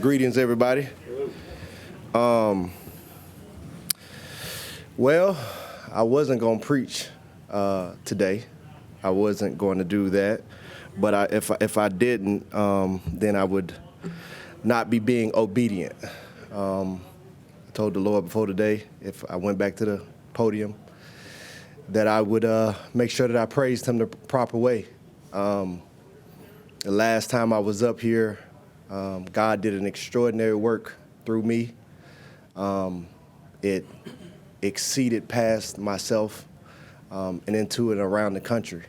Greetings, everybody. Well, I wasn't going to preach today. I wasn't going to do that. But if I didn't, then I would not be being obedient. I told the Lord before today, if I went back to the podium, that I would make sure that I praised him the proper way. The last time I was up here, God did an extraordinary work through me. It exceeded past myself and into and around the country.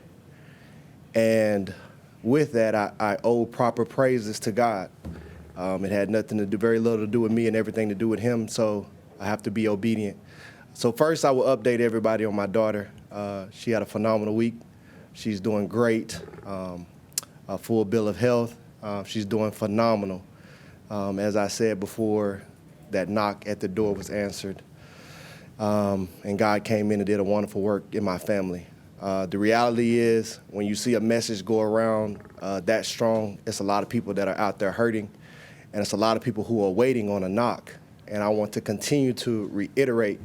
And with that, I owe proper praises to God. It had nothing to do, very little to do with me and everything to do with him, so I have to be obedient. So first, I will update everybody on my daughter. She had a phenomenal week. She's doing great, a full bill of health. She's doing phenomenal. As I said before, that knock at the door was answered. And God came in and did a wonderful work in my family. The reality is, when you see a message go around that strong, it's a lot of people that are out there hurting, and it's a lot of people who are waiting on a knock. And I want to continue to reiterate,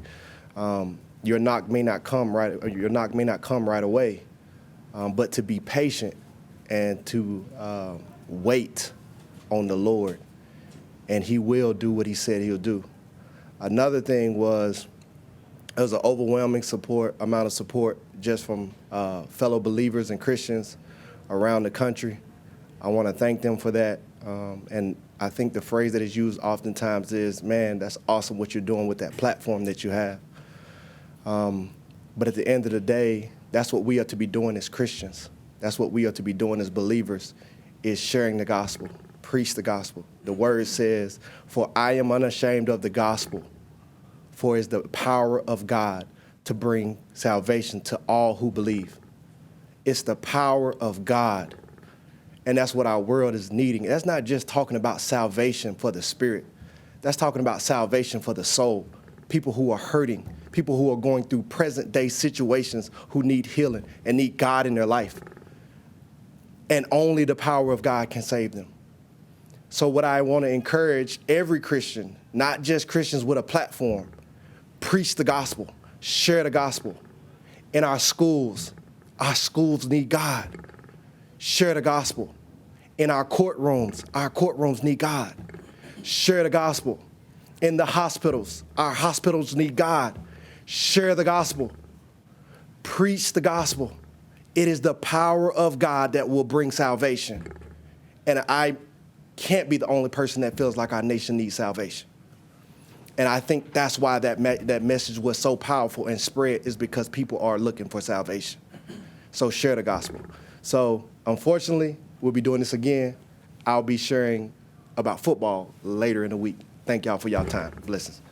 your knock may not come right away, but to be patient and to wait on the Lord, and he will do what he said he'll do. Another thing was, there was an overwhelming amount of support just from fellow believers and Christians around the country. I want to thank them for that. And I think the phrase that is used oftentimes is, man, that's awesome what you're doing with that platform that you have. But at the end of the day, that's what we are to be doing as Christians. That's what we are to be doing as believers, is sharing the gospel, preach the gospel. The word says, for I am unashamed of the gospel, for it is the power of God to bring salvation to all who believe. It's the power of God. And that's what our world is needing. That's not just talking about salvation for the spirit. That's talking about salvation for the soul. People who are hurting, people who are going through present day situations who need healing and need God in their life. And only the power of God can save them. So what I want to encourage every Christian, not just Christians with a platform, preach the gospel, share the gospel. In our schools need God. Share the gospel. In our courtrooms need God. Share the gospel. In the hospitals, our hospitals need God. Share the gospel. Preach the gospel. It is the power of God that will bring salvation. And I can't be the only person that feels like our nation needs salvation. And I think that's why that message was so powerful and spread, is because people are looking for salvation. So share the gospel. So unfortunately, we'll be doing this again. I'll be sharing about football later in the week. Thank y'all for y'all time. Blessings.